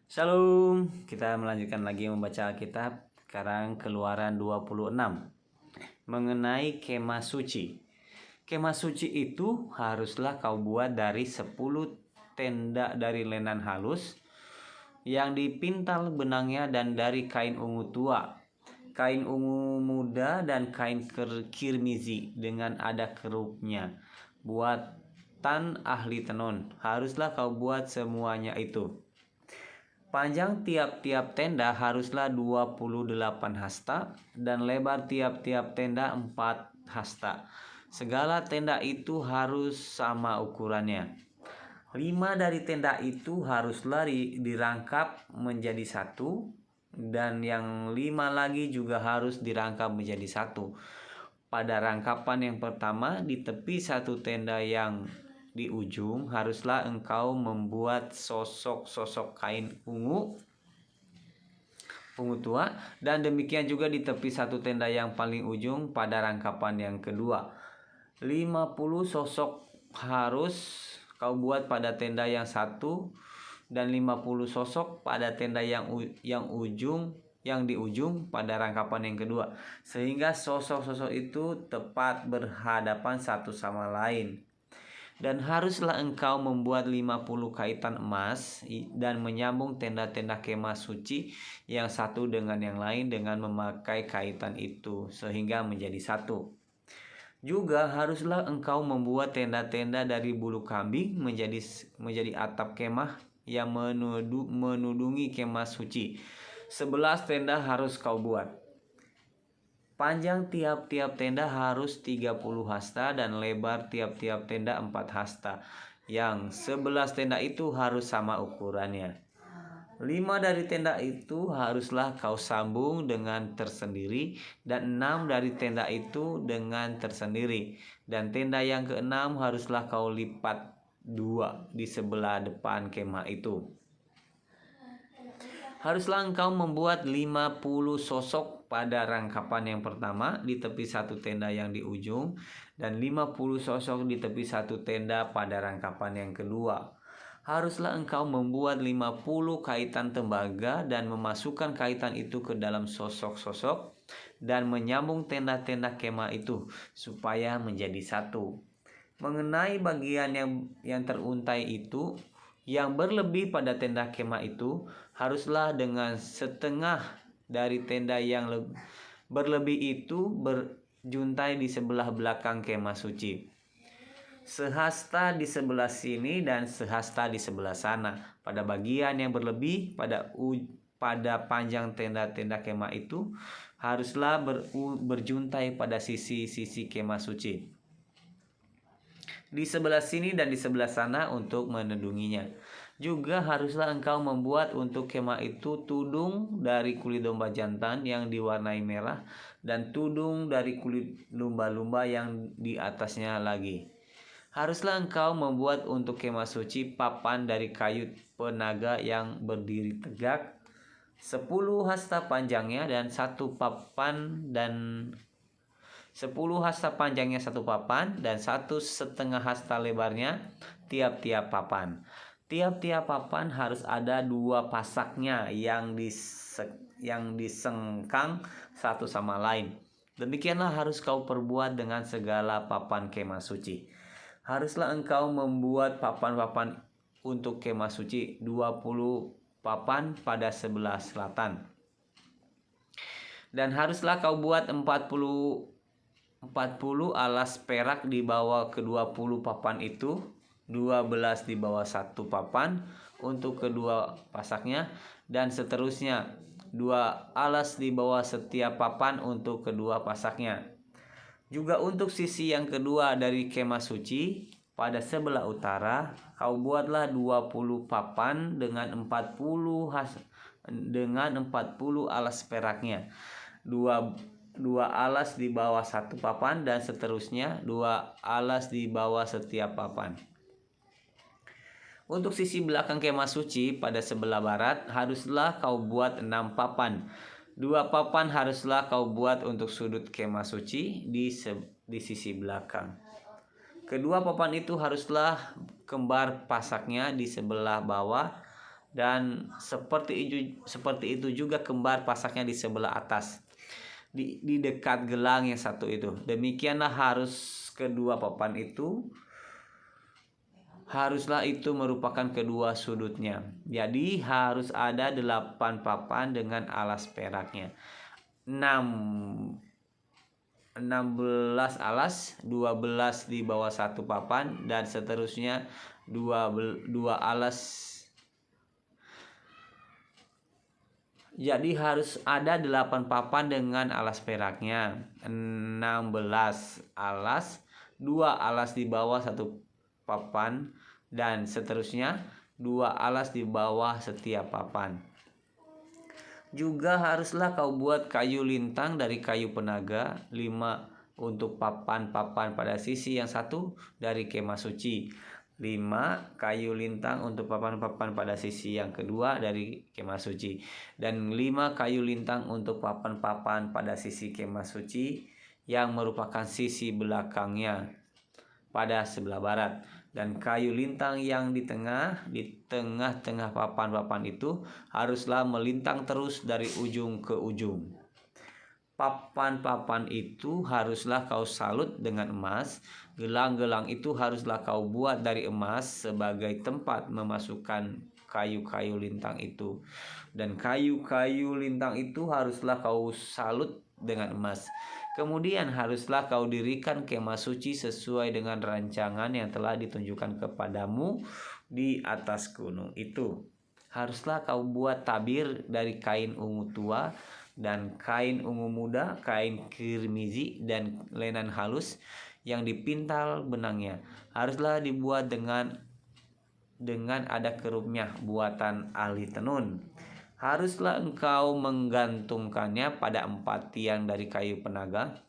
Shalom, kita melanjutkan lagi membaca Alkitab. Sekarang Keluaran 26 mengenai kemah suci. Kemah suci itu haruslah kau buat dari 10 tenda dari lenan halus yang dipintal benangnya dan dari kain ungu tua, kain ungu muda dan kain kirmizi dengan ada kerupnya. Buatan ahli tenun, haruslah kau buat semuanya itu. Panjang tiap-tiap tenda haruslah 28 hasta dan lebar tiap-tiap tenda 4 hasta. Segala tenda itu harus sama ukurannya. 5 dari tenda itu haruslah dirangkap menjadi satu, dan yang 5 lagi juga harus dirangkap menjadi satu. Pada rangkapan yang pertama di tepi satu tenda yang di ujung haruslah engkau membuat sosok-sosok kain ungu tua, dan demikian juga di tepi satu tenda yang paling ujung pada rangkapan yang kedua. 50 sosok harus kau buat pada tenda yang satu dan 50 sosok pada tenda yang di ujung pada rangkapan yang kedua, sehingga sosok-sosok itu tepat berhadapan satu sama lain. Dan haruslah engkau membuat 50 kaitan emas dan menyambung tenda-tenda kemah suci yang satu dengan yang lain dengan memakai kaitan itu sehingga menjadi satu. Juga haruslah engkau membuat tenda-tenda dari bulu kambing menjadi atap kemah yang menudungi kemah suci. 11 tenda harus kau buat. Panjang tiap-tiap tenda harus 30 hasta dan lebar tiap-tiap tenda 4 hasta. Yang 11 tenda itu harus sama ukurannya. 5 dari tenda itu haruslah kau sambung dengan tersendiri, dan 6 dari tenda itu dengan tersendiri. Dan tenda yang ke-6 haruslah kau lipat 2 di sebelah depan kemah itu. Haruslah engkau membuat 50 sosok pada rangkapan yang pertama di tepi satu tenda yang di ujung, dan 50 sosok di tepi satu tenda pada rangkapan yang kedua. Haruslah engkau membuat 50 kaitan tembaga dan memasukkan kaitan itu ke dalam sosok-sosok dan menyambung tenda-tenda kemah itu supaya menjadi satu. Mengenai bagian yang teruntai itu yang berlebih pada tenda kemah itu haruslah dengan setengah dari tenda yang berlebih itu berjuntai di sebelah belakang kemah suci. Sehasta di sebelah sini dan sehasta di sebelah sana. Pada bagian yang berlebih pada panjang tenda-tenda kemah itu haruslah berjuntai pada sisi-sisi kemah suci di sebelah sini dan di sebelah sana untuk menudunginya. Juga haruslah engkau membuat untuk kemah itu tudung dari kulit domba jantan yang diwarnai merah dan tudung dari kulit lumba-lumba yang di atasnya lagi. Haruslah engkau membuat untuk kemah suci papan dari kayu penaga yang berdiri tegak, 10 hasta panjangnya dan 1 papan, dan 10 hasta panjangnya 1 papan dan 1,5 hasta lebarnya tiap-tiap papan. Tiap-tiap papan harus ada 2 pasaknya yang disengkang satu sama lain. Demikianlah harus kau perbuat dengan segala papan kemah suci. Haruslah engkau membuat papan-papan untuk kemah suci, 20 papan pada sebelah selatan. Dan haruslah kau buat 40 alas perak di bawah ke-20 papan itu, 12 di bawah satu papan untuk kedua pasaknya, dan seterusnya 2 alas di bawah setiap papan untuk kedua pasaknya. Juga untuk sisi yang kedua dari kemah suci pada sebelah utara kau buatlah 20 papan dengan 40 alas peraknya, 2 alas di bawah satu papan dan seterusnya 2 alas di bawah setiap papan. Untuk sisi belakang kemah suci pada sebelah barat haruslah kau buat 6 papan. 2 papan haruslah kau buat untuk sudut kemah suci di sisi belakang. Kedua papan itu haruslah kembar pasaknya di sebelah bawah, dan seperti itu juga kembar pasaknya di sebelah atas, di dekat gelang yang satu itu. Demikianlah harus kedua papan itu, haruslah itu merupakan kedua sudutnya. Jadi harus ada 8 papan dengan alas peraknya. 16 alas, 12 di bawah satu papan, dan seterusnya 2 alas. Jadi harus ada 8 papan dengan alas peraknya, 16 alas, 2 alas di bawah satu papan, dan seterusnya 2 alas di bawah setiap papan. Juga haruslah kau buat kayu lintang dari kayu penaga, 5 untuk papan-papan pada sisi yang satu dari kemah suci, 5 kayu lintang untuk papan-papan pada sisi yang kedua dari kemah suci, dan 5 kayu lintang untuk papan-papan pada sisi kemah suci yang merupakan sisi belakangnya pada sebelah barat. Dan kayu lintang yang di tengah-tengah papan-papan itu haruslah melintang terus dari ujung ke ujung. Papan-papan itu haruslah kau salut dengan emas. Gelang-gelang itu haruslah kau buat dari emas sebagai tempat memasukkan kayu-kayu lintang itu. Dan kayu-kayu lintang itu haruslah kau salut dengan emas. Kemudian haruslah kau dirikan kemah suci sesuai dengan rancangan yang telah ditunjukkan kepadamu di atas gunung itu. Haruslah kau buat tabir dari kain ungu tua dan kain ungu muda, kain kirmizi dan lenan halus yang dipintal benangnya. Haruslah dibuat dengan ada kerupnya buatan ahli tenun. Haruslah engkau menggantungkannya pada 4 tiang dari kayu penaga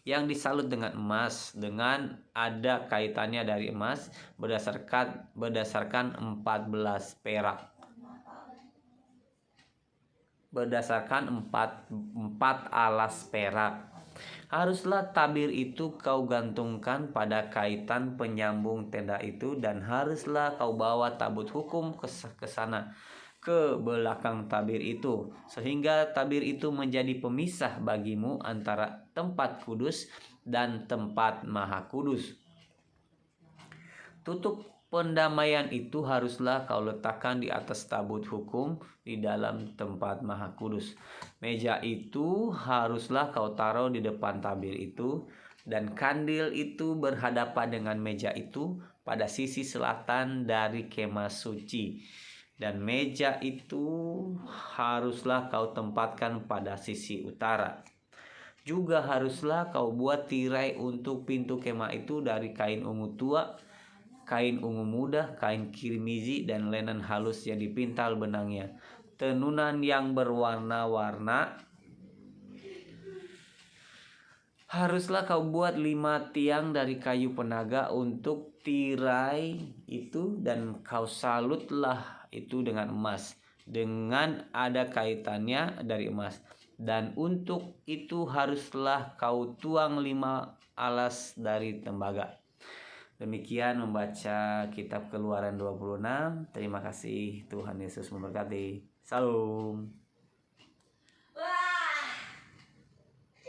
yang disalut dengan emas, dengan ada kaitannya dari emas berdasarkan 14 perak. Berdasarkan 4 alas perak. Haruslah tabir itu kau gantungkan pada kaitan penyambung tenda itu, dan haruslah kau bawa tabut hukum ke sana, ke belakang tabir itu, sehingga tabir itu menjadi pemisah bagimu antara tempat kudus dan tempat maha kudus. Tutup pendamaian itu haruslah kau letakkan di atas tabut hukum di dalam tempat maha kudus. Meja itu haruslah kau taruh di depan tabir itu, dan kandil itu berhadapan dengan meja itu pada sisi selatan dari kemah suci. Dan meja itu haruslah kau tempatkan pada sisi utara. Juga haruslah kau buat tirai untuk pintu kemah itu dari kain ungu tua, kain ungu muda, kain kirmizi dan lenan halus yang dipintal benangnya. Tenunan yang berwarna-warna. Haruslah kau buat 5 tiang dari kayu penaga untuk tirai itu, dan kau salutlah itu dengan emas, dengan ada kaitannya dari emas. Dan untuk itu haruslah kau tuang 5 alas dari tembaga. Demikian membaca kitab Keluaran 26. Terima kasih, Tuhan Yesus memberkati. Salam.